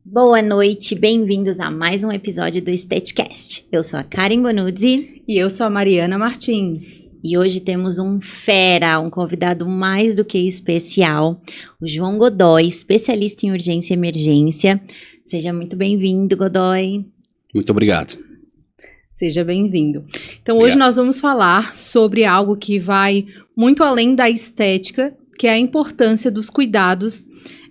Boa noite, bem-vindos a mais um episódio do Estetcast. Eu sou a Karen Bonuzzi. E eu sou a Mariana Martins. E hoje temos um fera, um convidado mais do que especial, o João Godoy, especialista em urgência e emergência. Seja muito bem-vindo, Godoy. Muito obrigado. Seja bem-vindo. Então, hoje nós vamos falar sobre algo que vai muito além da estética, que é a importância dos cuidados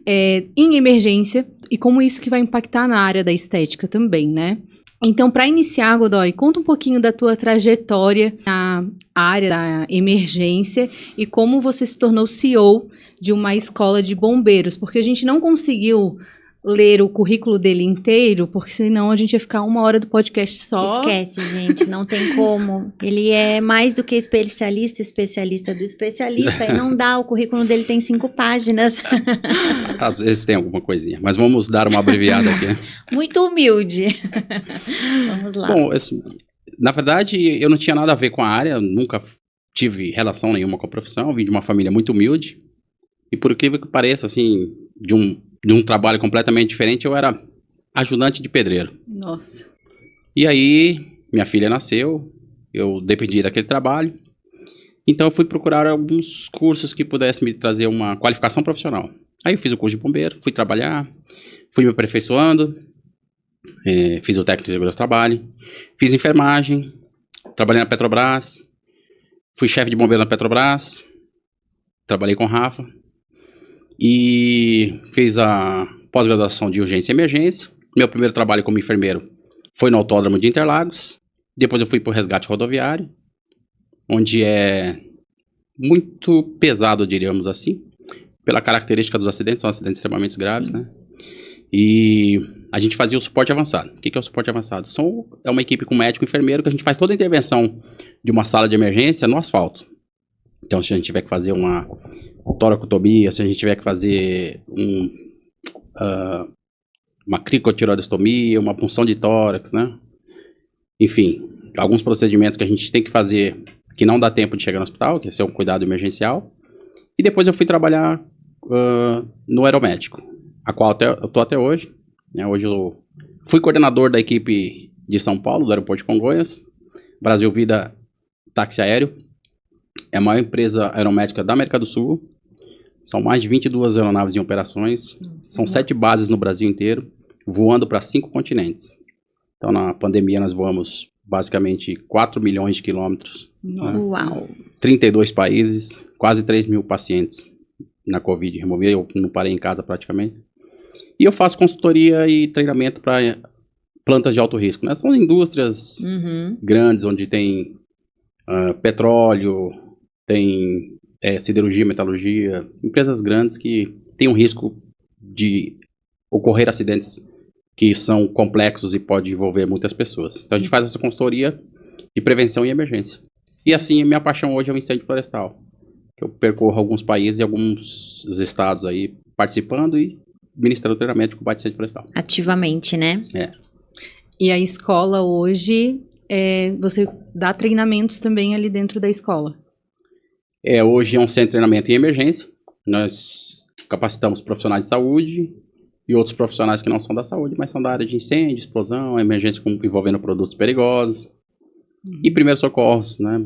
em emergência e como isso que vai impactar na área da estética também, né? Então, para iniciar, Godoy, conta um pouquinho da tua trajetória na área da emergência e como você se tornou CEO de uma escola de bombeiros, porque a gente não conseguiu ler o currículo dele inteiro, porque senão a gente ia ficar 1 hora do podcast só. Esquece, gente, não tem como. Ele é mais do que especialista do especialista, e não dá, o currículo dele tem 5 páginas. Às vezes tem alguma coisinha, mas vamos dar uma abreviada aqui. Muito humilde. Vamos lá. Bom, na verdade, eu não tinha nada a ver com a área, nunca tive relação nenhuma com a profissão, vim de uma família muito humilde, e por incrível que pareça, assim, de um trabalho completamente diferente, eu era ajudante de pedreiro. Nossa. E aí, minha filha nasceu, eu dependi daquele trabalho, então eu fui procurar alguns cursos que pudessem me trazer uma qualificação profissional. Aí eu fiz o curso de bombeiro, fui trabalhar, fui me aperfeiçoando, fiz o técnico de segurança do trabalho, fiz enfermagem, trabalhei na Petrobras, fui chefe de bombeiro na Petrobras, trabalhei com o Rafa, e fiz a pós-graduação de urgência e emergência. Meu primeiro trabalho como enfermeiro foi no Autódromo de Interlagos. Depois eu fui para o resgate rodoviário, onde é muito pesado, diríamos assim, pela característica dos acidentes, são acidentes extremamente graves, Sim. né? E a gente fazia o suporte avançado. O que é o suporte avançado? É uma equipe com médico e enfermeiro que a gente faz toda a intervenção de uma sala de emergência no asfalto. Então, se a gente tiver que fazer uma toracotomia, se a gente tiver que fazer uma cricotiroidectomia, uma punção de tórax, né? Enfim, alguns procedimentos que a gente tem que fazer que não dá tempo de chegar no hospital, que esse é um cuidado emergencial. E depois eu fui trabalhar no aeromédico, a qual eu tô até hoje. Né? Hoje eu fui coordenador da equipe de São Paulo, do aeroporto de Congonhas, Brasil Vida Táxi Aéreo. É a maior empresa aeromédica da América do Sul. São mais de 22 aeronaves em operações. São 7 bases no Brasil inteiro, voando para 5 continentes. Então, na pandemia, nós voamos basicamente 4 milhões de quilômetros. Nossa. Uau! 32 países, quase 3 mil pacientes na Covid removi. Eu não parei em casa praticamente. E eu faço consultoria e treinamento para plantas de alto risco. Né? São indústrias grandes, onde tem petróleo, tem siderurgia, metalurgia, empresas grandes que têm um risco de ocorrer acidentes que são complexos e pode envolver muitas pessoas. Então a gente faz essa consultoria de prevenção e emergência. E assim, a minha paixão hoje é o incêndio florestal. Eu percorro alguns países e alguns estados aí participando e ministrando treinamento de combate a incêndio florestal. Ativamente, né? E a escola hoje, você dá treinamentos também ali dentro da escola? Hoje é um centro de treinamento em emergência. Nós capacitamos profissionais de saúde e outros profissionais que não são da saúde, mas são da área de incêndio, explosão, emergência envolvendo produtos perigosos e primeiros socorros, né?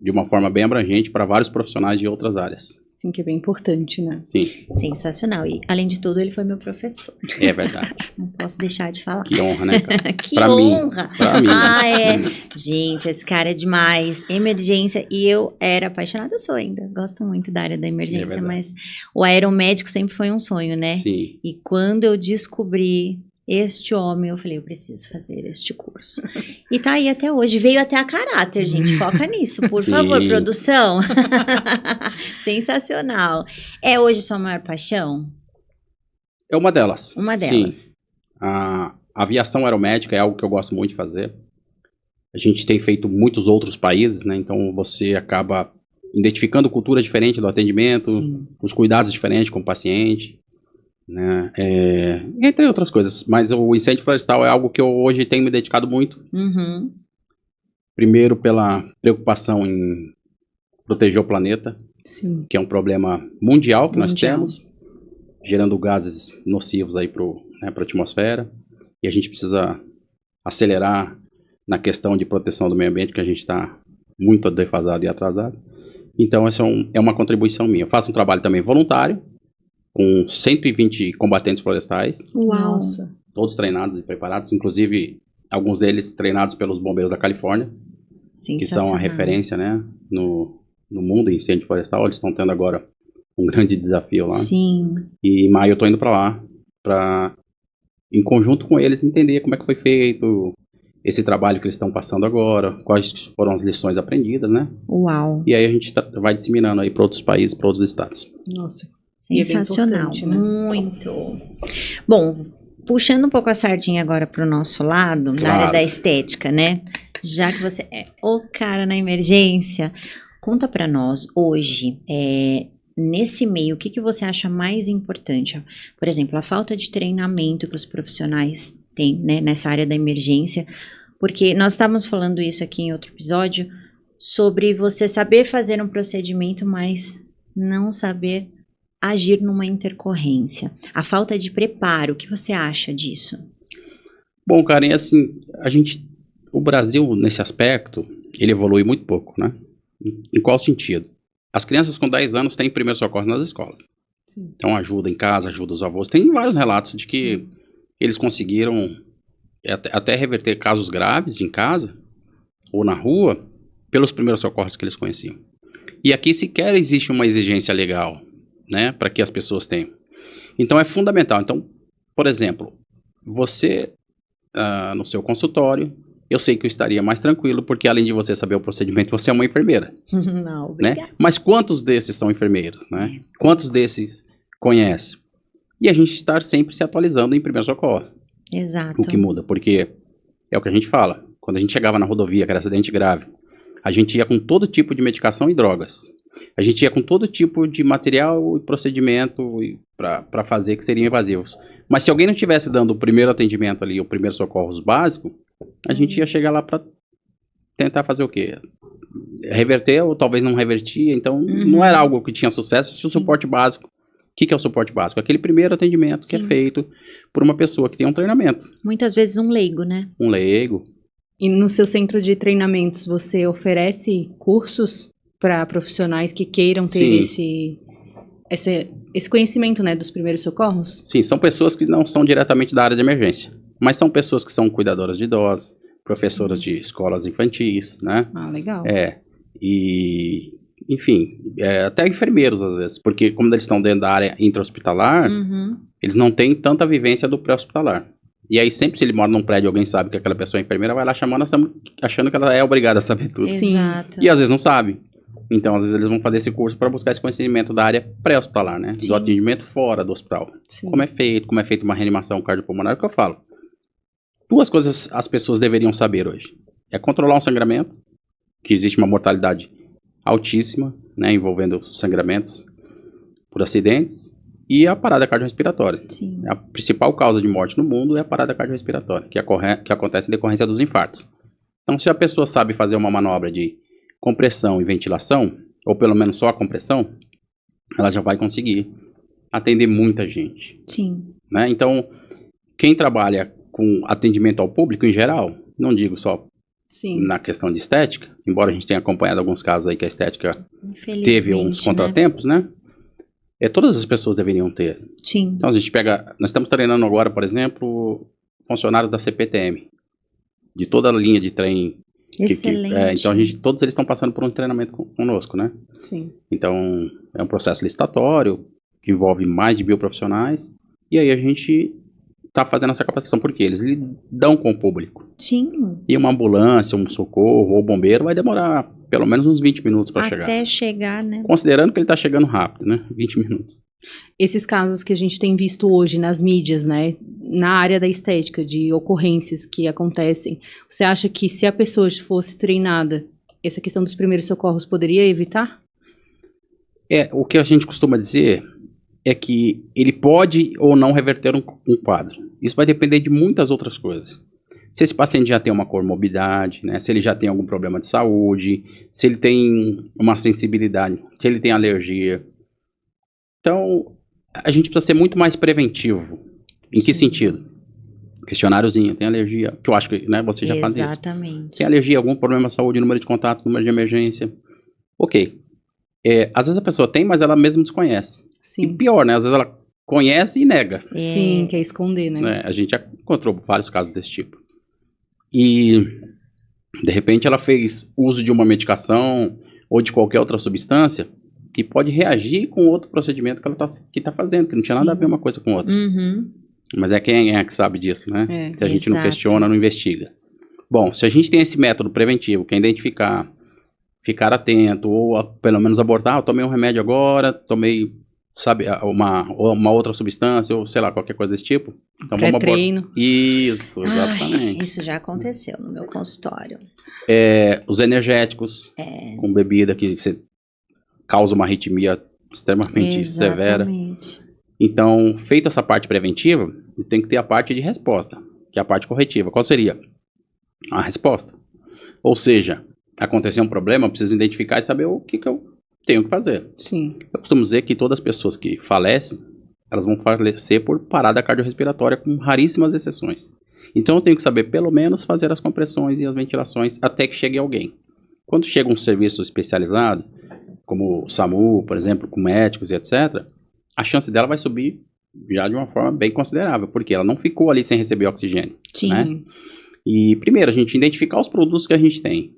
De uma forma bem abrangente para vários profissionais de outras áreas. Sim, que é bem importante, né? Sim. Sensacional. E, além de tudo, ele foi meu professor. É verdade. Não posso deixar de falar. Que honra, né, cara? Que pra honra! Mim, pra mim. Gente, esse cara é demais. Emergência. E eu era apaixonada, eu sou ainda. Gosto muito da área da emergência, mas o aeromédico sempre foi um sonho, né? Sim. E quando eu descobri este homem, eu falei, eu preciso fazer este curso. E tá aí até hoje. Veio até a caráter, gente. Foca nisso, por Sim. favor, produção. Sensacional. É hoje sua maior paixão? É uma delas. Uma delas. Sim. A aviação aeromédica é algo que eu gosto muito de fazer. A gente tem feito muitos outros países, né? Então você acaba identificando cultura diferente do atendimento, Sim. os cuidados diferentes com o paciente. Né? Entre outras coisas, mas o incêndio florestal é algo que eu hoje tenho me dedicado muito. Primeiro pela preocupação em proteger o planeta, Sim. que é um problema mundial que nós temos, gerando gases nocivos aí para o né, para a atmosfera, e a gente precisa acelerar na questão de proteção do meio ambiente, que a gente está muito defasado e atrasado. Então, essa é uma contribuição minha. Eu faço um trabalho também voluntário, com 120 combatentes florestais, Uau. Nossa. todos treinados e preparados, inclusive alguns deles treinados pelos bombeiros da Califórnia, que são a referência, né, no mundo em incêndio florestal. Eles estão tendo agora um grande desafio lá. Sim. E em maio eu estou indo para lá, para, em conjunto com eles, entender como é que foi feito esse trabalho que eles estão passando agora, quais foram as lições aprendidas, né? Uau. E aí a gente vai disseminando aí para outros países, para outros estados. Nossa. E é bem Sensacional, importante, né? muito. Bom, puxando um pouco a sardinha agora para o nosso lado, na área da estética, né? Já que você é o cara na emergência, conta para nós hoje, nesse meio, o que você acha mais importante? Por exemplo, a falta de treinamento que os profissionais têm, né, nessa área da emergência, porque nós estávamos falando isso aqui em outro episódio, sobre você saber fazer um procedimento, mas não saber agir numa intercorrência. A falta de preparo, o que você acha disso? Bom, Karen, assim, o Brasil, nesse aspecto, ele evolui muito pouco, né? Em qual sentido? As crianças com 10 anos têm primeiro socorro nas escolas. Sim. Então, ajuda em casa, ajuda os avós. Tem vários relatos de que eles conseguiram até reverter casos graves em casa ou na rua pelos primeiros socorros que eles conheciam. E aqui sequer existe uma exigência legal, né, para que as pessoas tenham. Então, é fundamental. Então, por exemplo, você, no seu consultório, eu sei que eu estaria mais tranquilo, porque além de você saber o procedimento, você é uma enfermeira. Não, obrigada. Né? Mas quantos desses são enfermeiros? Né? Quantos desses conhecem? E a gente está sempre se atualizando em primeiro socorro. Exato. O que muda, porque é o que a gente fala. Quando a gente chegava na rodovia, que era acidente grave, a gente ia com todo tipo de medicação e drogas. A gente ia com todo tipo de material e procedimento para fazer que seriam invasivos. Mas se alguém não estivesse dando o primeiro atendimento ali, o primeiro socorros básico, a gente ia chegar lá para tentar fazer o quê? Reverter ou talvez não revertia. Então, não era algo que tinha sucesso. Se o suporte básico... O que é o suporte básico? Aquele primeiro atendimento que é feito por uma pessoa que tem um treinamento. Muitas vezes um leigo, né? Um leigo. E no seu centro de treinamentos, você oferece cursos para profissionais que queiram ter esse conhecimento, né, dos primeiros socorros? Sim, são pessoas que não são diretamente da área de emergência, mas são pessoas que são cuidadoras de idosos, professoras de escolas infantis, né? Ah, legal. E, enfim, até enfermeiros às vezes, porque como eles estão dentro da área intra-hospitalar, eles não têm tanta vivência do pré-hospitalar. E aí sempre se ele mora num prédio, alguém sabe que aquela pessoa é enfermeira, vai lá chamando, achando que ela é obrigada a saber tudo. Exato. E às vezes não sabe. Então, às vezes eles vão fazer esse curso para buscar esse conhecimento da área pré-hospitalar, né? Do atendimento fora do hospital. Sim. Como é feita uma reanimação cardiopulmonar, é o que eu falo. Duas coisas as pessoas deveriam saber hoje. É controlar um sangramento, que existe uma mortalidade altíssima, né? Envolvendo sangramentos por acidentes, e a parada cardiorrespiratória. Sim. A principal causa de morte no mundo é a parada cardiorrespiratória, que acontece em decorrência dos infartos. Então, se a pessoa sabe fazer uma manobra de compressão e ventilação, ou pelo menos só a compressão, ela já vai conseguir atender muita gente. Sim. Né? Então, quem trabalha com atendimento ao público em geral, não digo só na questão de estética, embora a gente tenha acompanhado alguns casos aí que a estética teve uns contratempos, né? Todas as pessoas deveriam ter. Sim. Então, a gente nós estamos treinando agora, por exemplo, funcionários da CPTM, de toda a linha de trem. Excelente. Então, todos eles estão passando por um treinamento conosco, né? Sim. Então, é um processo licitatório, que envolve mais de 1.000 profissionais, e aí a gente está fazendo essa capacitação, porque eles lidam com o público. Sim. E uma ambulância, um socorro ou bombeiro vai demorar pelo menos uns 20 minutos para chegar. Até chegar, né? Considerando que ele está chegando rápido, né? 20 minutos. Esses casos que a gente tem visto hoje nas mídias, né, na área da estética, de ocorrências que acontecem, você acha que se a pessoa fosse treinada, essa questão dos primeiros socorros poderia evitar? O que a gente costuma dizer é que ele pode ou não reverter um quadro. Isso vai depender de muitas outras coisas. Se esse paciente já tem uma comorbidade, né, se ele já tem algum problema de saúde, se ele tem uma sensibilidade, se ele tem alergia. Então, a gente precisa ser muito mais preventivo Em que Sim. sentido? Questionáriozinho, tem alergia, que eu acho que, né, você já faz isso. Exatamente. Tem alergia, algum problema de saúde, número de contato, número de emergência. Ok. Às vezes a pessoa tem, mas ela mesma desconhece. E Sim. pior, né? Às vezes ela conhece e nega. Sim, quer esconder, né? Né? A gente já encontrou vários casos desse tipo. E, de repente, ela fez uso de uma medicação ou de qualquer outra substância que pode reagir com outro procedimento que ela tá fazendo, que não tinha nada a ver uma coisa com outra. Uhum. Mas quem é que sabe disso, né? Se a gente não Exato. questiona, não investiga. Bom, se a gente tem esse método preventivo, que é identificar, ficar atento, ou pelo menos abordar, eu tomei um remédio agora, tomei, sabe, uma outra substância, ou sei lá, qualquer coisa desse tipo. Então vamos abordar. Pré-treino. Isso, Ai, exatamente. isso já aconteceu no meu consultório. Os energéticos, com bebida que causa uma arritmia extremamente severa. Exatamente. Então, feita essa parte preventiva, tem que ter a parte de resposta, que é a parte corretiva. Qual seria? A resposta. Ou seja, aconteceu um problema, eu preciso identificar e saber o que eu tenho que fazer. Sim. Eu costumo dizer que todas as pessoas que falecem, elas vão falecer por parada cardiorrespiratória, com raríssimas exceções. Então, eu tenho que saber, pelo menos, fazer as compressões e as ventilações até que chegue alguém. Quando chega um serviço especializado, como o SAMU, por exemplo, com médicos e etc., a chance dela vai subir já de uma forma bem considerável, porque ela não ficou ali sem receber oxigênio. Sim. Né? E, primeiro, a gente identificar os produtos que a gente tem.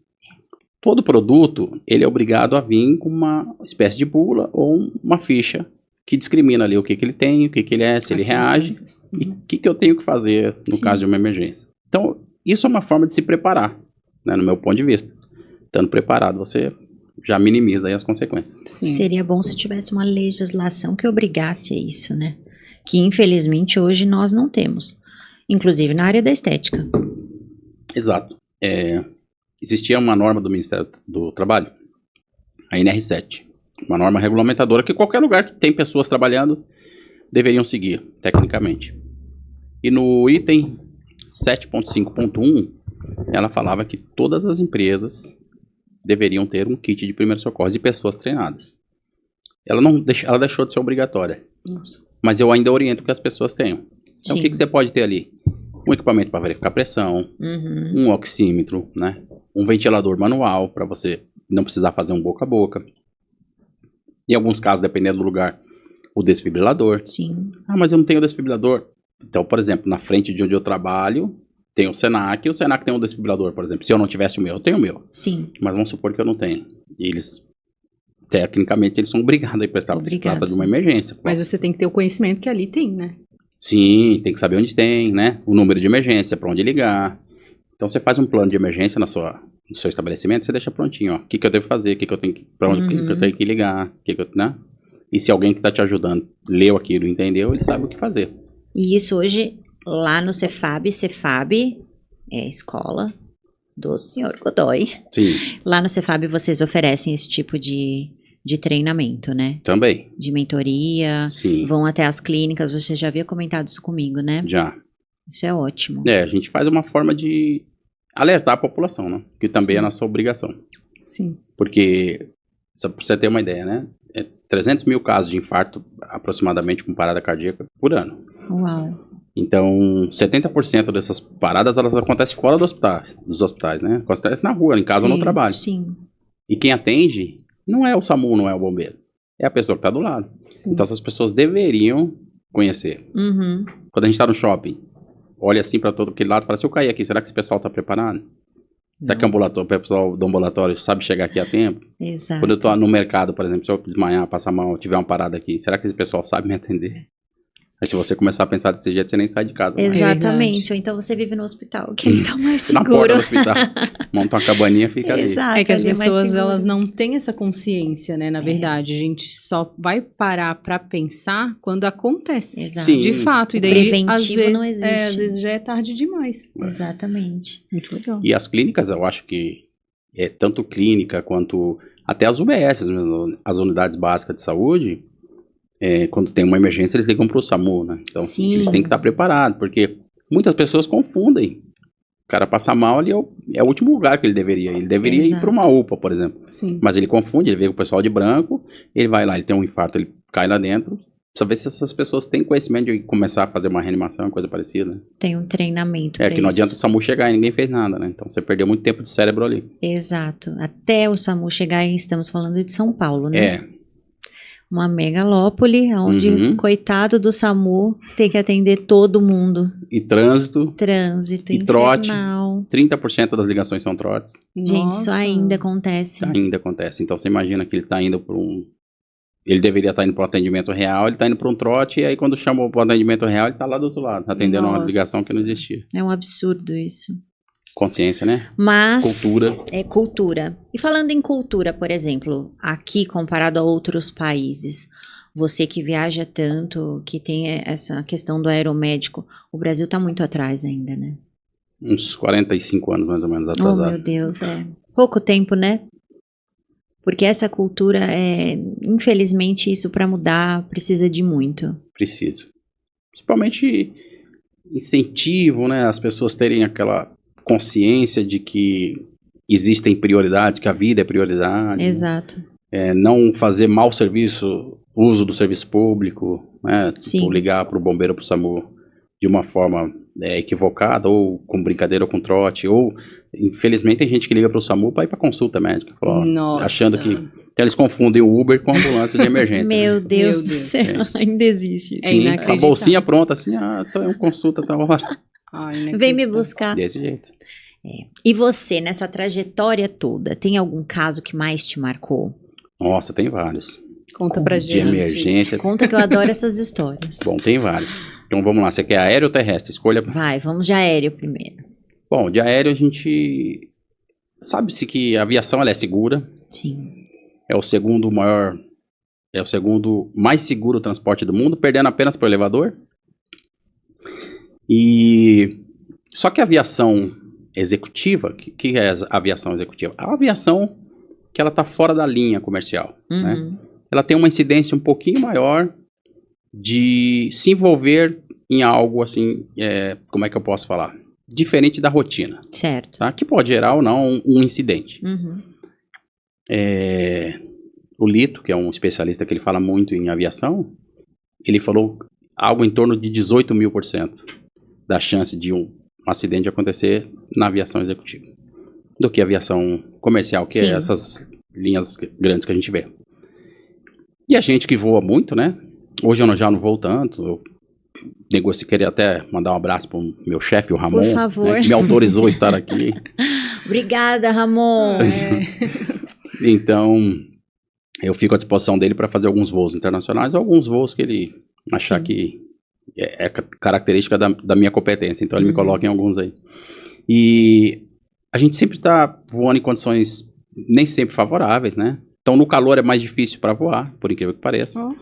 Todo produto, ele é obrigado a vir com uma espécie de bula ou uma ficha que discrimina ali o que ele tem, o que ele é, se ele reage, e o que eu tenho que fazer no caso de uma emergência. Então, isso é uma forma de se preparar, né, no meu ponto de vista. Estando preparado, você já minimiza aí as consequências. Sim. Seria bom se tivesse uma legislação que obrigasse a isso, né? Que infelizmente hoje nós não temos. Inclusive na área da estética. Exato. Existia uma norma do Ministério do Trabalho, a NR7. Uma norma regulamentadora que qualquer lugar que tem pessoas trabalhando deveriam seguir, tecnicamente. E no item 7.5.1, ela falava que todas as empresas deveriam ter um kit de primeiros socorros e pessoas treinadas. Ela deixou de ser obrigatória. Nossa. Mas eu ainda oriento que as pessoas tenham. Então, Sim. o que você pode ter ali? Um equipamento para verificar pressão, Uhum. um oxímetro, né? Um ventilador manual para você não precisar fazer um boca a boca. Em alguns casos, dependendo do lugar, o desfibrilador. Sim. Ah, mas eu não tenho desfibrilador. Então, por exemplo, na frente de onde eu trabalho, tem o Senac, e o Senac tem um desfibrilador, por exemplo. Se eu não tivesse o meu, eu tenho o meu. Sim. Mas vamos supor que eu não tenho. E eles, tecnicamente, eles são obrigados a prestar, porque se trata de uma emergência. Mas você tem que ter o conhecimento que ali tem, né? Sim, tem que saber onde tem, né? O número de emergência, para onde ligar. Então, você faz um plano de emergência no seu estabelecimento, você deixa prontinho, ó. O que eu devo fazer, para onde que eu tenho que ligar, né? E se alguém que está te ajudando leu aquilo e entendeu, ele sabe o que fazer. E isso hoje, lá no Cefab é a escola do senhor Godoy. Sim, Lá no Cefab vocês oferecem esse tipo de treinamento, né? também. De mentoria, Sim, vão até as clínicas, você já havia comentado isso comigo, né? já. Isso é ótimo. A gente faz uma forma de alertar a população, né? Que também é nossa obrigação. Sim. Porque, só para você ter uma ideia, né? 300 mil casos de infarto, aproximadamente, com parada cardíaca, por ano. Uau. Então, 70% dessas paradas, elas acontecem fora dos hospitais, né? Acontece na rua, em casa ou no trabalho. Sim. E quem atende não é o SAMU, não é o bombeiro. É a pessoa que está do lado. Sim. Então, essas pessoas deveriam conhecer. Uhum. Quando a gente está no shopping, olha assim para todo aquele lado e fala, se eu cair aqui, será que esse pessoal está preparado? Será que o pessoal do ambulatório sabe chegar aqui a tempo? Exato. Quando eu tô no mercado, por exemplo, se eu desmaiar, passar mal, tiver uma parada aqui, será que esse pessoal sabe me atender? Aí se você começar a pensar desse jeito, você nem sai de casa. Mais. Exatamente. Ou então você vive no hospital, que ele tá mais Na seguro. porta do hospital. Monta uma cabaninha e fica ali. Exato. É que as ali é mais pessoas, seguro. elas não têm essa consciência, né? Na verdade, a gente só vai parar pra pensar quando acontece. Exato. Sim. De fato. E daí, Preventivo às vezes, não existe. às vezes já é tarde demais. Exatamente. Muito legal. E as clínicas, eu acho que tanto clínica quanto até as UBS, as unidades básicas de saúde, quando tem uma emergência, eles ligam para o SAMU, né? Então, Sim. eles têm que estar preparados, porque muitas pessoas confundem. O cara passa mal ali é o último lugar que ele deveria ir. Ele deveria ir Exato. para uma UPA, por exemplo. Sim. Mas ele confunde, ele vê o pessoal de branco, ele vai lá, ele tem um infarto, ele cai lá dentro, Precisa ver se essas pessoas têm conhecimento de começar a fazer uma reanimação, coisa parecida. Né? Tem um treinamento É pra que não isso. adianta o SAMU chegar e ninguém fez nada, né? Então você perdeu muito tempo de cérebro ali. Exato. Até o SAMU chegar, e estamos falando de São Paulo, né? É. Uma megalópole, onde, Uhum. coitado do SAMU, tem que atender todo mundo. E trânsito, Trânsito E trote. infernal. 30% das ligações são trotes. Gente, isso Nossa. ainda acontece. Ainda acontece. Então você imagina que ele está indo para um... Ele deveria estar indo para um atendimento real, ele está indo para um trote, e aí quando chama para o atendimento real, ele está lá do outro lado, atendendo uma Nossa. ligação que não existia. É um absurdo isso. Consciência, né? Mas... Cultura. É cultura. E falando em cultura, por exemplo, aqui comparado a outros países, você que viaja tanto, que tem essa questão do aeromédico, o Brasil está muito atrás ainda, né? Uns 45 anos mais ou menos Oh, atrasado. meu Deus, pouco tempo, né? Porque essa cultura, infelizmente, isso para mudar precisa de muito. Precisa. Principalmente incentivo, né? As pessoas terem aquela consciência de que existem prioridades, que a vida é prioridade. Exato. Não fazer mau serviço, uso do serviço público, né? Sim. Tipo, ligar para o bombeiro, para o SAMU de uma forma equivocada, ou com brincadeira ou com trote, ou infelizmente tem gente que liga para o SAMU para ir para consulta médica, Nossa. achando que... Então eles confundem o Uber com a ambulância de emergência. Meu né? Deus Meu do Deus. céu, ainda existe. É Sim, a inacreditável. bolsinha pronta, assim, tô em consulta, tá hora. Ai, Vem me inacreditável. buscar. Desse jeito. E você, nessa trajetória toda, tem algum caso que mais te marcou? Nossa, tem vários. Conta pra De gente. emergência. Conta que eu adoro essas histórias. Bom, tem vários. Então vamos lá, você quer aéreo ou terrestre? Escolha. Vai, vamos de aéreo primeiro. Bom, de aéreo a gente... Sabe-se que a aviação ela é segura. Sim. É o segundo maior... É o segundo mais seguro transporte do mundo, perdendo apenas para o elevador. E... Só que a aviação executiva... O que é a aviação executiva? A aviação que ela está fora da linha comercial, né? Uhum. Ela tem uma incidência um pouquinho maior de se envolver em algo assim, como é que eu posso falar? Diferente da rotina, Certo. tá? Que pode gerar ou não um incidente. Uhum. O Lito, que é um especialista que ele fala muito em aviação, ele falou algo em torno de 18.000% da chance de um acidente acontecer na aviação executiva, do que a aviação comercial, que Sim. é essas linhas grandes que a gente vê. E a gente que voa muito, né? Hoje eu já não voo tanto. Eu queria até mandar um abraço para o meu chefe, o Ramon. Por favor. Né, que me autorizou a estar aqui. Obrigada, Ramon. Então, eu fico à disposição dele para fazer alguns voos internacionais ou alguns voos que ele achar Sim. que é característica da minha competência. Então, ele me Uhum. coloca em alguns aí. E a gente sempre está voando em condições nem sempre favoráveis, né? Então, no calor é mais difícil para voar, por incrível que pareça. Ó.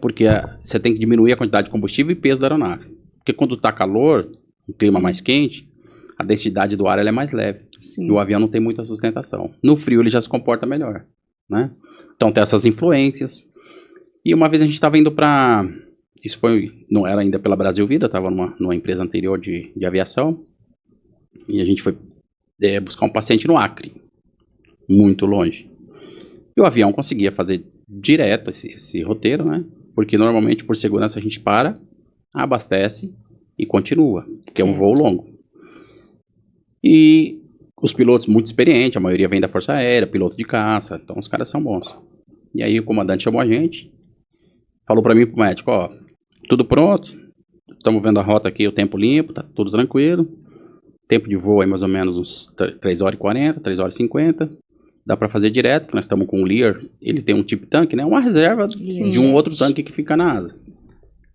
Porque você tem que diminuir a quantidade de combustível e peso da aeronave. Porque quando tá calor, um clima Sim. mais quente, a densidade do ar ela é mais leve. Sim. E o avião não tem muita sustentação. No frio ele já se comporta melhor, né? Então tem essas influências. E uma vez a gente estava indo para... Isso não era ainda pela Brasil Vida, estava numa empresa anterior de aviação. E a gente foi buscar um paciente no Acre. Muito longe. E o avião conseguia fazer direto esse roteiro, né? Porque normalmente, por segurança, a gente para, abastece e continua. Porque é um Certo. voo longo. E os pilotos muito experientes, a maioria vem da Força Aérea, piloto de caça, então os caras são bons. E aí o comandante chamou a gente, falou pra mim, pro médico, ó, tudo pronto, estamos vendo a rota aqui, o tempo limpo, tá tudo tranquilo. Tempo de voo aí mais ou menos uns 3h40, 3h50. Dá pra fazer direto, nós estamos com o Lear, ele tem um tipo tanque, né? Uma reserva Sim. de um outro tanque que fica na asa.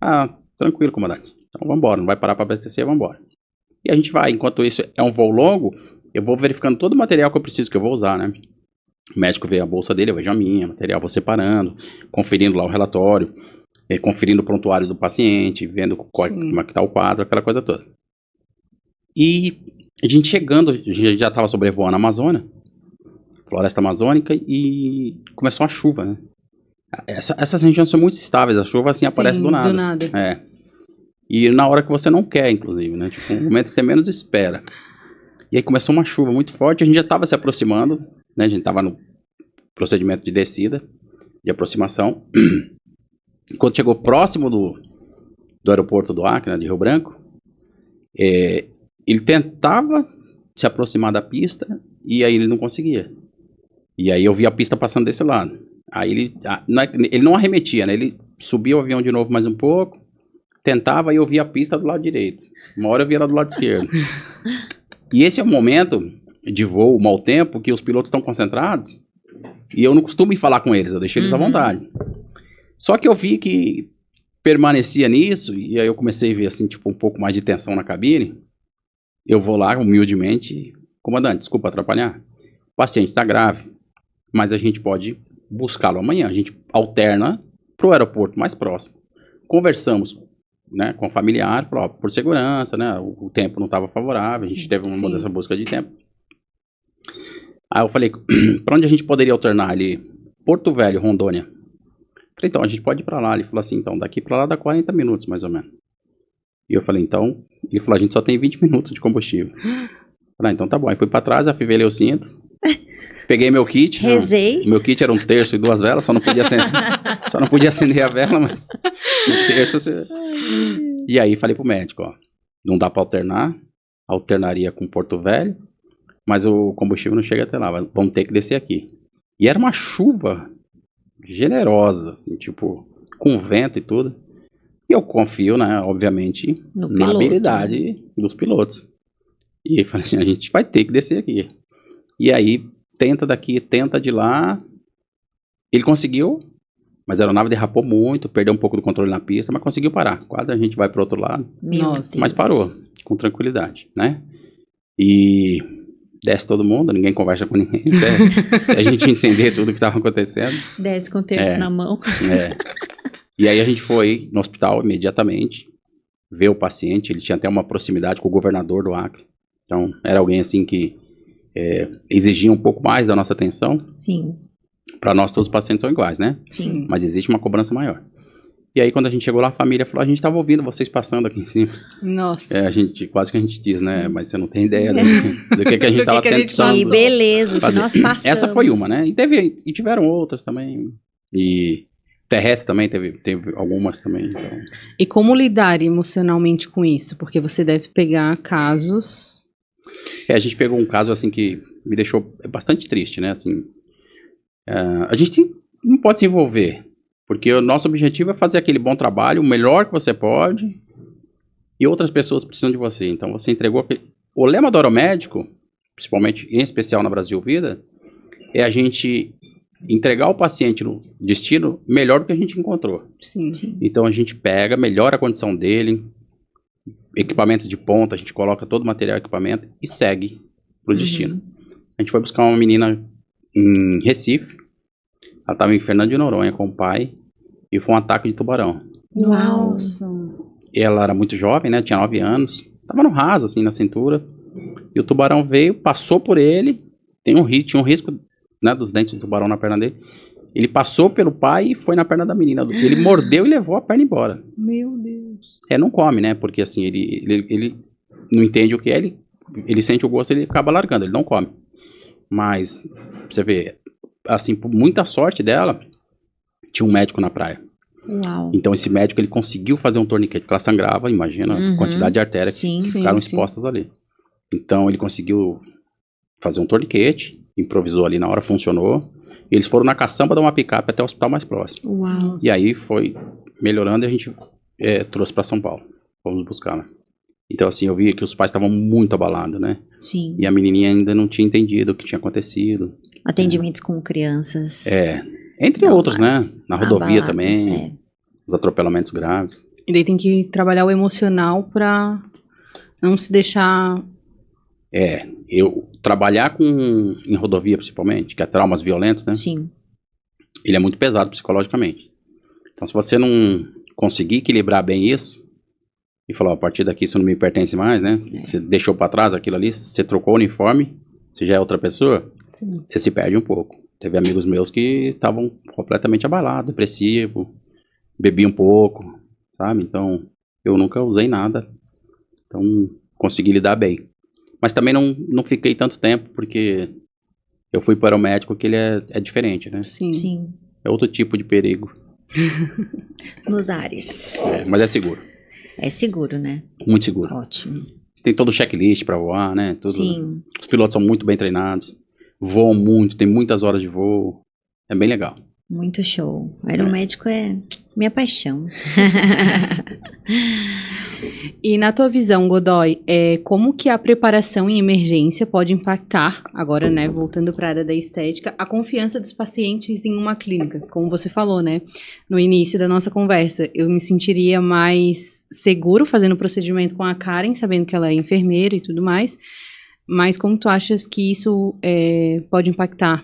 Ah, tranquilo, comandante. Então vambora, não vai parar pra abastecer, vambora. E a gente vai, enquanto isso é um voo longo, eu vou verificando todo o material que eu preciso, que eu vou usar, né? O médico vê a bolsa dele, eu vejo a minha, material, vou separando, conferindo lá o relatório, conferindo o prontuário do paciente, vendo como é que tá o quadro, aquela coisa toda. E a gente chegando, a gente já estava sobrevoando a Amazônia, floresta amazônica, e começou a chuva, né? Essas regiões são muito estáveis, a chuva assim aparece do nada. Do nada. E na hora que você não quer, inclusive, né? Tipo, um momento que você menos espera. E aí começou uma chuva muito forte, a gente já estava se aproximando, né? A gente estava no procedimento de descida, de aproximação. quando chegou próximo do aeroporto do Acre, né, de Rio Branco, ele tentava se aproximar da pista e aí ele não conseguia. E aí eu vi a pista passando desse lado. Aí ele não arremetia, né? Ele subia o avião de novo mais um pouco, tentava e eu via a pista do lado direito. Uma hora eu via ela do lado esquerdo. E esse é o momento de voo, mau tempo, que os pilotos estão concentrados e eu não costumo ir falar com eles, eu deixo eles à vontade. Só que eu vi que permanecia nisso e aí eu comecei a ver assim, tipo, um pouco mais de tensão na cabine. Eu vou lá humildemente, comandante, desculpa atrapalhar, o paciente está grave, mas a gente pode buscá-lo amanhã, a gente alterna para o aeroporto mais próximo. Conversamos, né, com o familiar, falou, ó, por segurança, né, o tempo não estava favorável, a gente teve uma dessa busca de tempo. Aí eu falei, para onde a gente poderia alternar ali? Porto Velho, Rondônia. Falei, então, a gente pode ir para lá. Ele falou assim, então, daqui para lá dá 40 minutos, mais ou menos. E eu falei, então, ele falou, a gente só tem 20 minutos de combustível. Falei, então tá bom. Aí fui para trás, afivelei o cinto, peguei meu kit. Rezei. Meu kit era 1 terço e 2 velas, só não podia acender a vela, mas 1 terço você... E aí falei pro médico, ó, não dá para alternaria com Porto Velho, mas o combustível não chega até lá, vamos ter que descer aqui. E era uma chuva generosa, assim, tipo, com vento e tudo. E eu confio, né, obviamente, na habilidade dos pilotos. E eu falei assim, a gente vai ter que descer aqui. E aí, tenta daqui, tenta de lá. Ele conseguiu, mas a aeronave derrapou muito, perdeu um pouco do controle na pista, mas conseguiu parar. Quase a gente vai para o outro lado. Mas parou, com tranquilidade, né? E desce todo mundo, ninguém conversa com ninguém, a gente entender tudo que estava acontecendo. Desce com o terço na mão. E aí a gente foi no hospital imediatamente, ver o paciente, ele tinha até uma proximidade com o governador do Acre. Então, era alguém assim que exigia um pouco mais da nossa atenção. Sim. Para nós, todos os pacientes são iguais, né? Sim. Mas existe uma cobrança maior. E aí, quando a gente chegou lá, a família falou, a gente estava ouvindo vocês passando aqui em cima. Nossa. Quase que a gente diz, né? Mas você não tem ideia do que a gente estava tentando. Que beleza, o que nós passamos. Essa foi uma, né? E tiveram outras também. E terrestre também, teve algumas também. Então. E como lidar emocionalmente com isso? Porque você deve pegar casos... A gente pegou um caso, assim, que me deixou bastante triste, né? Assim, a gente não pode se envolver, porque o nosso objetivo é fazer aquele bom trabalho, o melhor que você pode, e outras pessoas precisam de você. Então, você entregou aquele... O lema do aeromédico, principalmente, em especial na Brasil Vida, é a gente entregar ao paciente no destino melhor do que a gente encontrou. Sim. Então, a gente pega, melhora a condição dele, equipamentos de ponta, a gente coloca todo o material e equipamento e segue pro destino. A gente foi buscar uma menina em Recife, ela estava em Fernando de Noronha com o pai, e foi um ataque de tubarão. Nossa. Ela era muito jovem, né, tinha 9 anos, tava no raso, assim, na cintura, e o tubarão veio, passou por ele, tinha um risco, né, dos dentes do tubarão na perna dele, ele passou pelo pai e foi na perna da menina, ele mordeu e levou a perna embora. Meu Deus. Não come, né, porque assim, ele não entende o que é, ele sente o gosto, ele acaba largando, ele não come. Mas, você vê, assim, por muita sorte dela, tinha um médico na praia. Uau. Então esse médico, ele conseguiu fazer um torniquete, porque ela sangrava, imagina a quantidade de artérias que ficaram expostas ali. Então ele conseguiu fazer um torniquete, improvisou ali na hora, funcionou. E eles foram na caçamba de uma picape até o hospital mais próximo. Uau. E aí foi melhorando e a gente trouxe para São Paulo. Vamos buscar, né? Então, assim, eu vi que os pais estavam muito abalados, né? Sim. E a menininha ainda não tinha entendido o que tinha acontecido. Atendimentos com crianças. Entre outros, né? Na rodovia abaladas, também. Os atropelamentos graves. E daí tem que trabalhar o emocional pra não se deixar... Eu trabalhar em rodovia, principalmente, que é traumas violentos, né? Sim. Ele é muito pesado psicologicamente. Então, se você não conseguir equilibrar bem isso, e falar, a partir daqui isso não me pertence mais, né? Você deixou pra trás aquilo ali, você trocou o uniforme, você já é outra pessoa, você se perde um pouco. Teve amigos meus que estavam completamente abalados, depressivos, bebiam um pouco, sabe? Então, eu nunca usei nada. Então, consegui lidar bem. Mas também não fiquei tanto tempo, porque eu fui para o médico que ele é diferente, né? Sim. Sim. É outro tipo de perigo. Nos ares. Mas é seguro. É seguro, né? Muito seguro. Ótimo. Tem todo o checklist para voar, né? Tudo. Sim. Os pilotos são muito bem treinados. Voam muito, tem muitas horas de voo. É bem legal. Muito show. Aeromédico é minha paixão. E na tua visão, Godoy, como que a preparação em emergência pode impactar, agora, né, voltando para a área da estética, a confiança dos pacientes em uma clínica? Como você falou, né, no início da nossa conversa, eu me sentiria mais seguro fazendo o procedimento com a Karen, sabendo que ela é enfermeira e tudo mais, mas como tu achas que isso pode impactar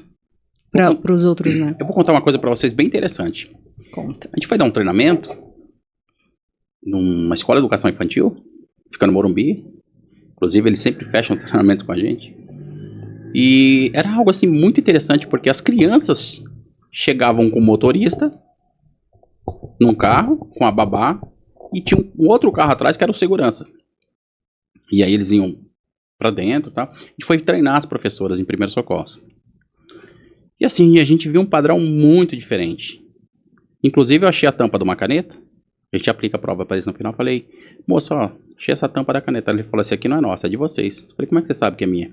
para os outros, né? Eu vou contar uma coisa para vocês bem interessante. Conta. A gente foi dar um treinamento numa escola de educação infantil, fica no Morumbi. Inclusive, eles sempre fecham o treinamento com a gente. E era algo assim muito interessante, porque as crianças chegavam com o motorista num carro, com a babá, e tinha um outro carro atrás que era o segurança. E aí eles iam para dentro, tá? A gente foi treinar as professoras em primeiro socorro. E assim, a gente viu um padrão muito diferente. Inclusive, eu achei a tampa de uma caneta. A gente aplica a prova para eles no final. Eu falei, moça, ó, achei essa tampa da caneta. Ele falou, essa aqui não é nossa, é de vocês. Eu falei, como é que você sabe que é minha?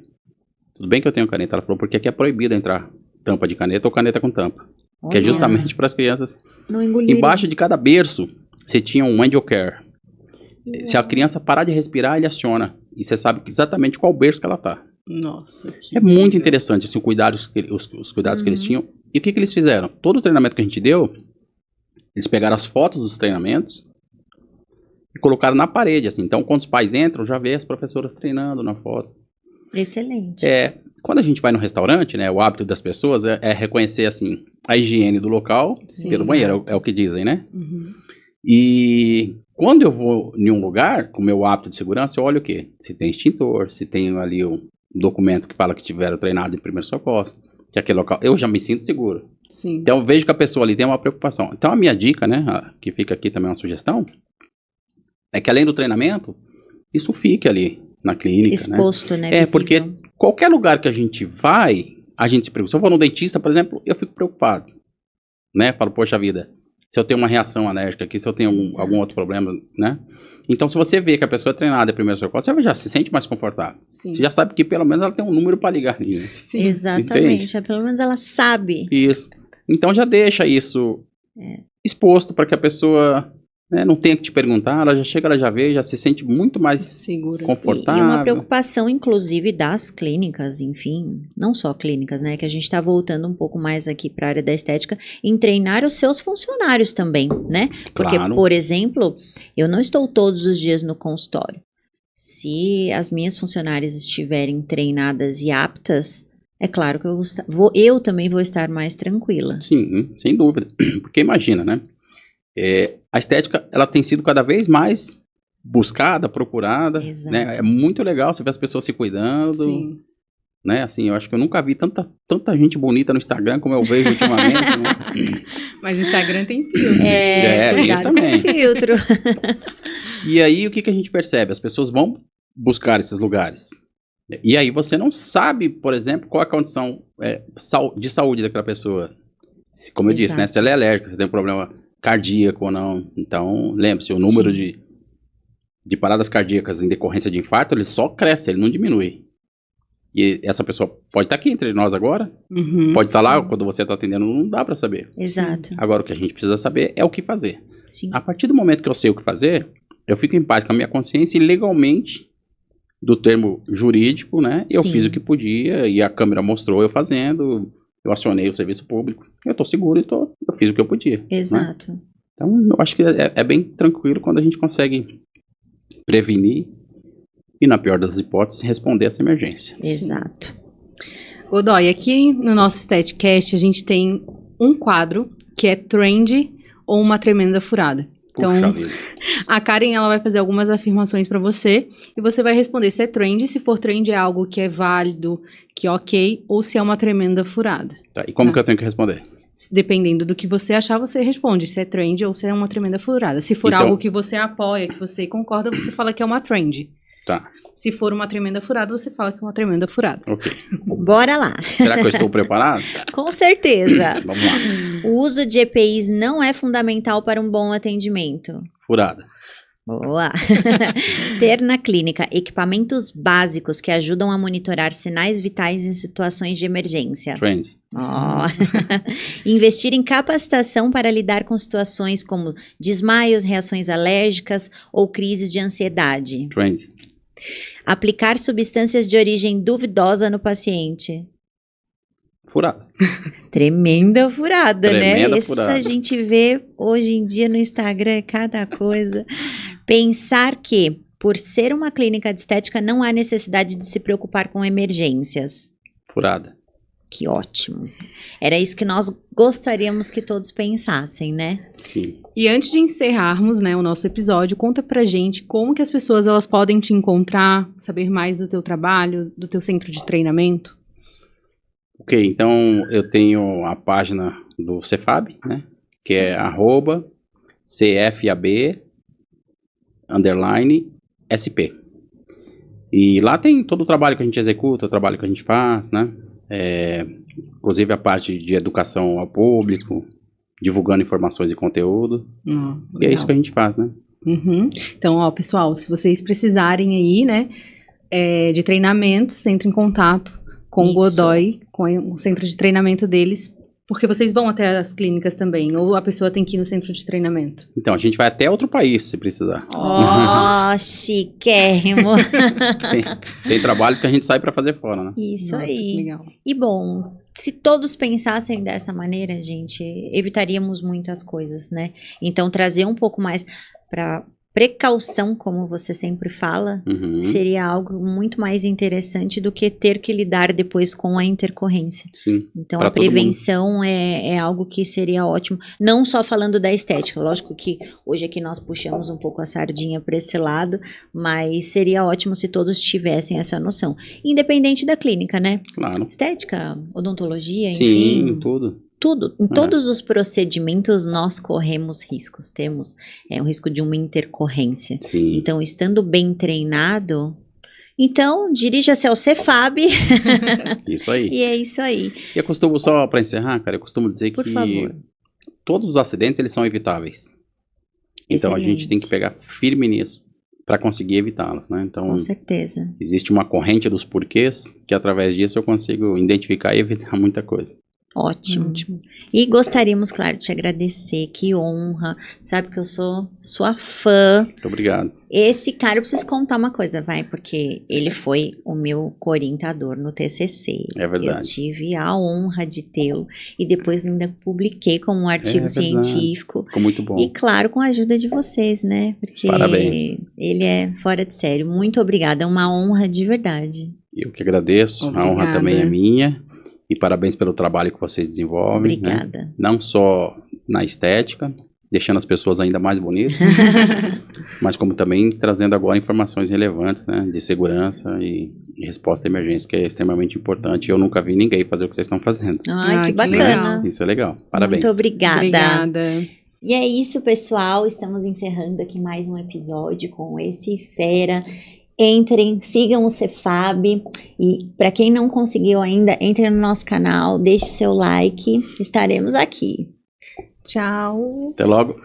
Tudo bem que eu tenho caneta. Ela falou, porque aqui é proibido entrar tampa de caneta ou caneta com tampa. Que é justamente para as crianças. Não engolir. Embaixo de cada berço, você tinha um angel care. Se a criança parar de respirar, ele aciona. E você sabe exatamente qual berço que ela tá. Nossa. É muito interessante assim, os cuidados que eles tinham. E o que eles fizeram? Todo o treinamento que a gente deu, eles pegaram as fotos dos treinamentos e colocaram na parede. Assim. Então, quando os pais entram, já vê as professoras treinando na foto. Excelente. Quando a gente vai no restaurante, né, o hábito das pessoas é reconhecer assim, a higiene do local pelo banheiro, é o que dizem, né? Uhum. E quando eu vou em um lugar, com o meu hábito de segurança, eu olho o quê? Se tem extintor, se tem ali um documento que fala que tiveram treinado em primeiro socorro, que aquele local, eu já me sinto seguro. Sim. Então eu vejo que a pessoa ali tem uma preocupação. Então a minha dica, né, que fica aqui também uma sugestão, é que além do treinamento, isso fique ali na clínica, exposto, né? É, porque qualquer lugar que a gente vai, a gente se preocupa. Se eu for no dentista, por exemplo, eu fico preocupado, né? Falo, poxa vida, se eu tenho uma reação alérgica aqui, se eu tenho algum outro problema, né? Então, se você vê que a pessoa é treinada em primeiro socorro, você já se sente mais confortável. Sim. Você já sabe que pelo menos ela tem um número para ligar ali, né? Sim. Exatamente. Pelo menos ela sabe. Isso. Então, já deixa isso exposto para que a pessoa, né, não tenha que te perguntar, ela já chega, ela já vê, já se sente muito mais segura, confortável. E uma preocupação, inclusive, das clínicas, enfim, não só clínicas, né, que a gente está voltando um pouco mais aqui para a área da estética, em treinar os seus funcionários também, né? Porque, Claro. por exemplo, eu não estou todos os dias no consultório. Se as minhas funcionárias estiverem treinadas e aptas, é claro que eu também vou estar mais tranquila. Sim, sem dúvida. Porque imagina, né? A estética, ela tem sido cada vez mais buscada, procurada. Exato. Né? É muito legal você ver as pessoas se cuidando. Sim. Né? Assim, eu acho que eu nunca vi tanta gente bonita no Instagram como eu vejo ultimamente. Né? Mas o Instagram tem filtro. Cuidado com também. o filtro. E aí, o que a gente percebe? As pessoas vão buscar esses lugares. E aí você não sabe, por exemplo, qual a condição de saúde daquela pessoa. Como eu disse, né? Se ela é alérgica, se tem um problema cardíaco ou não. Então, lembre-se, o número de paradas cardíacas em decorrência de infarto, ele só cresce, ele não diminui. E essa pessoa pode estar aqui entre nós agora, pode estar lá quando você está atendendo, não dá para saber. Exato. Agora, o que a gente precisa saber é o que fazer. Sim. A partir do momento que eu sei o que fazer, eu fico em paz com a minha consciência e legalmente, do termo jurídico, né, eu fiz o que podia e a câmera mostrou eu fazendo, eu acionei o serviço público, eu estou seguro e eu fiz o que eu podia. Exato. Né? Então, eu acho que é bem tranquilo quando a gente consegue prevenir e, na pior das hipóteses, responder essa emergência. Exato. Godoy, aqui no nosso StatCast a gente tem um quadro que é Trend ou uma tremenda furada. Então, a Karen ela vai fazer algumas afirmações para você e você vai responder se é trend, se for trend é algo que é válido, que é ok, ou se é uma tremenda furada. Tá, e como que eu tenho que responder? Dependendo do que você achar, você responde se é trend ou se é uma tremenda furada. Se for então, algo que você apoia, que você concorda, você fala que é uma trend. Tá, Se for uma tremenda furada, você fala que é uma tremenda furada. ok. Bora lá. Será que eu estou preparado? Com certeza. Vamos lá. O uso de EPIs não é fundamental para um bom atendimento. Furada. Boa! Ter na clínica equipamentos básicos que ajudam a monitorar sinais vitais em situações de emergência. Trend. Ó. Investir em capacitação para lidar com situações como desmaios, reações alérgicas ou crises de ansiedade. Trend. Aplicar substâncias de origem duvidosa no paciente. Furada. Tremenda furada, Tremenda né? Isso furada. a gente vê hoje em dia no Instagram, é cada coisa. Pensar que, por ser uma clínica de estética, não há necessidade de se preocupar com emergências. Furada. Que ótimo. Era isso que nós gostaríamos que todos pensassem, né? Sim. E antes de encerrarmos, né, o nosso episódio, conta pra gente como que as pessoas elas podem te encontrar, saber mais do teu trabalho, do teu centro de treinamento. Ok, então eu tenho a página do Cefab, né? Que é @CFAB_SP. E lá tem todo o trabalho que a gente executa, o trabalho que a gente faz, né? Inclusive a parte de educação ao público, divulgando informações e conteúdo. E é isso que a gente faz, né? Uhum. Então, ó, pessoal, se vocês precisarem aí, né, de treinamentos, entre em contato com o Isso. Godoy, com o centro de treinamento deles, porque vocês vão até as clínicas também, ou a pessoa tem que ir no centro de treinamento? Então, a gente vai até outro país, se precisar. Ó, chiquérrimo. Tem trabalhos que a gente sai para fazer fora, né? Isso Nossa, que aí. legal. E bom, se todos pensassem dessa maneira, gente, evitaríamos muitas coisas, né? Então, trazer um pouco mais para precaução, como você sempre fala, Uhum. seria algo muito mais interessante do que ter que lidar depois com a intercorrência. Sim. Então, Pra a todo mundo. prevenção é algo que seria ótimo, não só falando da estética, lógico que hoje aqui nós puxamos um pouco a sardinha para esse lado, mas seria ótimo se todos tivessem essa noção, independente da clínica, né? Claro. Estética, odontologia, Sim, enfim, tudo. tudo. Em todos os procedimentos nós corremos riscos, temos o risco de uma intercorrência. Sim. Então, estando bem treinado, então dirija-se ao Cefab Isso aí. e é isso aí. E eu costumo, só para encerrar, cara, eu costumo dizer Por que favor. todos os acidentes, eles são evitáveis. Então, a gente tem que Excelente. pegar firme nisso para conseguir evitá-los, né? Então, Com certeza. existe uma corrente dos porquês que, através disso, eu consigo identificar e evitar muita coisa. Ótimo. Ótimo. E gostaríamos, claro, de te agradecer. Que honra. Sabe que eu sou sua fã. Muito obrigado. Esse cara, eu preciso contar uma coisa, vai, porque ele foi o meu orientador no TCC. É verdade. Eu tive a honra de tê-lo e depois ainda publiquei como um artigo verdade. científico. Ficou muito bom. E claro, com a ajuda de vocês, né? Porque Parabéns. ele é fora de sério. Muito obrigada, é uma honra de verdade. Eu que agradeço. A honra Obrigada. também é minha. E parabéns pelo trabalho que vocês desenvolvem. Né? Obrigada. Não só na estética, deixando as pessoas ainda mais bonitas, mas como também trazendo agora informações relevantes, né, de segurança e resposta à emergência, que é extremamente importante. Eu nunca vi ninguém fazer o que vocês estão fazendo. Ai, Ah, que que bacana. legal. Isso é legal. Parabéns. Muito obrigada. Obrigada. E é isso, pessoal. Estamos encerrando aqui mais um episódio com esse fera. Entrem, sigam o Cefab. E para quem não conseguiu ainda, entre no nosso canal, deixe seu like. Estaremos aqui. Tchau. Até logo.